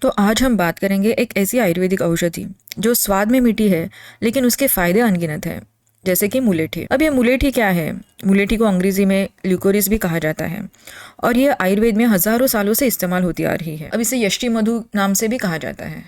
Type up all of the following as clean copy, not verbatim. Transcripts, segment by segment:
तो आज हम बात करेंगे एक ऐसी आयुर्वेदिक औषधि जो स्वाद में मीठी है लेकिन उसके फायदे अनगिनत है, जैसे कि मुलेठी। अब ये मुलेठी क्या है? मुलेठी को अंग्रेजी में ल्यूकोरिस भी कहा जाता है और ये आयुर्वेद में हजारों सालों से इस्तेमाल होती आ रही है। अब इसे यष्टि मधु नाम से भी कहा जाता है।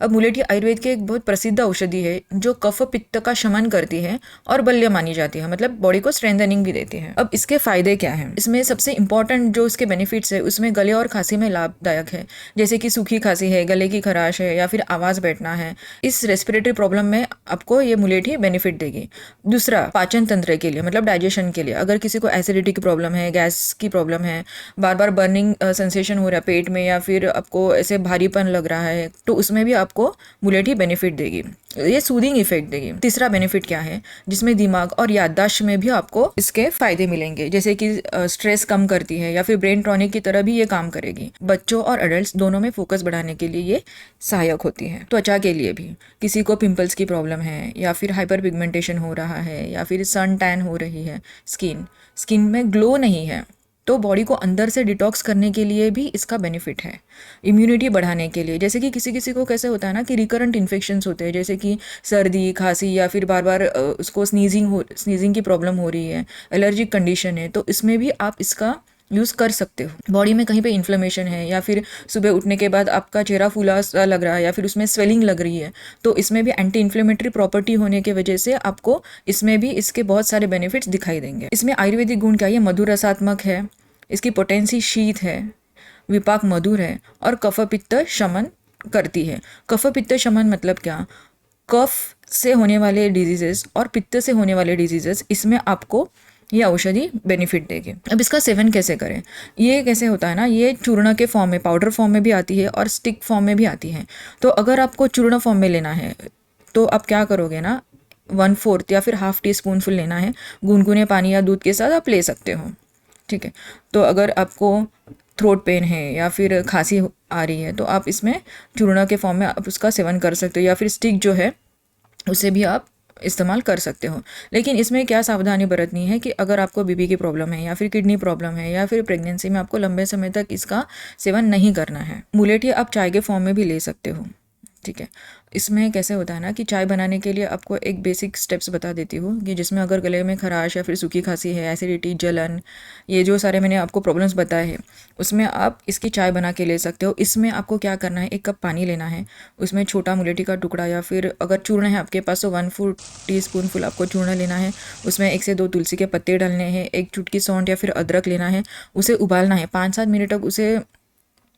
अब मुलेठी आयुर्वेद की एक बहुत प्रसिद्ध औषधि है जो कफ पित्त का शमन करती है और बल्य मानी जाती है, मतलब बॉडी को स्ट्रेंथनिंग भी देती है। अब इसके फायदे क्या हैं? इसमें सबसे इंपॉर्टेंट जो इसके बेनिफिट्स है उसमें गले और खांसी में लाभदायक है, जैसे कि सूखी खांसी है, गले की खराश है या फिर आवाज बैठना है। इस रेस्पिरेटरी प्रॉब्लम में आपको ये मुलेठी बेनिफिट देगी। दूसरा, पाचन तंत्र के लिए, मतलब डाइजेशन के लिए। अगर किसी को एसिडिटी की प्रॉब्लम है, गैस की प्रॉब्लम है, बार बार बर्निंग सेंसेशन हो रहा है पेट में या फिर आपको ऐसे भारीपन लग रहा है, तो उसमें भी आपको मुलेठी बेनिफिट देगी। ये सूदिंग इफेक्ट देगी। तीसरा बेनिफिट क्या है, जिसमें दिमाग और याददाश्त में भी आपको इसके फायदे मिलेंगे, जैसे कि स्ट्रेस कम करती है या फिर ब्रेन टॉनिक की तरह भी ये काम करेगी। बच्चों और एडल्ट्स दोनों में फोकस बढ़ाने के लिए ये सहायक होती है। त्वचा के लिए भी, किसी को पिंपल्स की प्रॉब्लम है या फिर हाइपर पिगमेंटेशन हो रहा है या फिर सन टैन हो रही है, स्किन में ग्लो नहीं है, तो बॉडी को अंदर से डिटॉक्स करने के लिए भी इसका बेनिफिट है। इम्यूनिटी बढ़ाने के लिए, जैसे कि किसी किसी को कैसे होता है ना कि रिकरेंट इन्फेक्शंस होते हैं, जैसे कि सर्दी खांसी या फिर बार बार उसको स्नीजिंग की प्रॉब्लम हो रही है, एलर्जिक कंडीशन है, तो इसमें भी आप इसका यूज़ कर सकते हो। बॉडी में कहीं पे इन्फ्लेमेशन है या फिर सुबह उठने के बाद आपका चेहरा फूला सा लग रहा है या फिर उसमें स्वेलिंग लग रही है, तो इसमें भी एंटी इन्फ्लेमेटरी प्रॉपर्टी होने की वजह से आपको इसमें भी इसके बहुत सारे बेनिफिट्स दिखाई देंगे। इसमें आयुर्वेदिक गुण क्या है? मधुर रसात्मक है, इसकी पोटेंसी शीत है, विपाक मधुर है और कफ पित्त शमन करती है। कफ पित्त शमन मतलब क्या? कफ से होने वाले डिजीजेस और पित्त से होने वाले डिजीजेस, इसमें आपको ये औषधि बेनिफिट देगी। अब इसका सेवन कैसे करें? ये कैसे होता है ना, ये चूर्ण के फॉर्म में, पाउडर फॉर्म में भी आती है और स्टिक फॉर्म में भी आती है। तो अगर आपको चूर्ण फॉर्म में लेना है तो आप क्या करोगे ना, 1/4 या फिर ½ टीस्पूनफुल लेना है, गुनगुने पानी या दूध के साथ आप ले सकते हो, ठीक है। तो अगर आपको थ्रोट पेन है या फिर खांसी आ रही है तो आप इसमें चूर्ण के फॉर्म में आप उसका सेवन कर सकते हो, या फिर स्टिक जो है उसे भी आप इस्तेमाल कर सकते हो। लेकिन इसमें क्या सावधानी बरतनी है कि अगर आपको बीपी की प्रॉब्लम है या फिर किडनी प्रॉब्लम है या फिर प्रेगनेंसी में आपको लंबे समय तक इसका सेवन नहीं करना है। मुलेठी आप चाय के फॉर्म में भी ले सकते हो, ठीक है। इसमें कैसे होता है ना कि चाय बनाने के लिए आपको एक बेसिक स्टेप्स बता देती हूँ कि जिसमें अगर गले में खराश या फिर सूखी खांसी है, एसिडिटी, जलन, ये जो सारे मैंने आपको प्रॉब्लम्स बताए हैं, उसमें आप इसकी चाय बना के ले सकते हो। इसमें आपको क्या करना है, 1 कप पानी लेना है, उसमें छोटा मुलेठी का टुकड़ा या फिर अगर चूर्ण है आपके पास तो 1/4 टीस्पूनफुल आपको चूर्ण लेना है, उसमें 1 से 2 तुलसी के पत्ते डालने हैं, 1 चुटकी सौंठ या फिर अदरक लेना है, उसे उबालना है, 5-7 मिनट तक उसे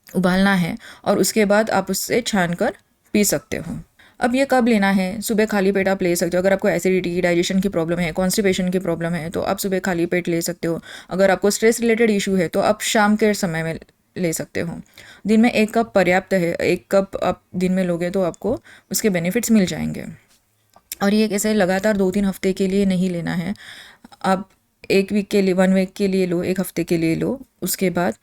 उबालना है और उसके बाद आप उससे छान कर पी सकते हो। अब ये कब लेना है? सुबह खाली पेट आप ले सकते हो। अगर आपको एसिडिटी, डाइजेशन की प्रॉब्लम है, कॉन्स्टिपेशन की प्रॉब्लम है तो आप सुबह खाली पेट ले सकते हो। अगर आपको स्ट्रेस रिलेटेड इशू है तो आप शाम के समय में ले सकते हो। दिन में 1 कप पर्याप्त है, 1 कप आप दिन में लोगे तो आपको उसके बेनिफिट्स मिल जाएंगे। और ये कैसे, लगातार 2-3 हफ्ते के लिए नहीं लेना है। आप 1 वीक के लिए, 1 वीक के लिए लो, 1 हफ्ते के लिए लो, उसके बाद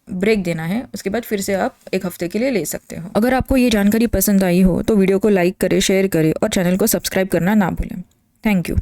ब्रेक देना है, उसके बाद फिर से आप 1 हफ्ते के लिए ले सकते हो। अगर आपको ये जानकारी पसंद आई हो तो वीडियो को लाइक करें, शेयर करें और चैनल को सब्सक्राइब करना ना भूलें। Thank you.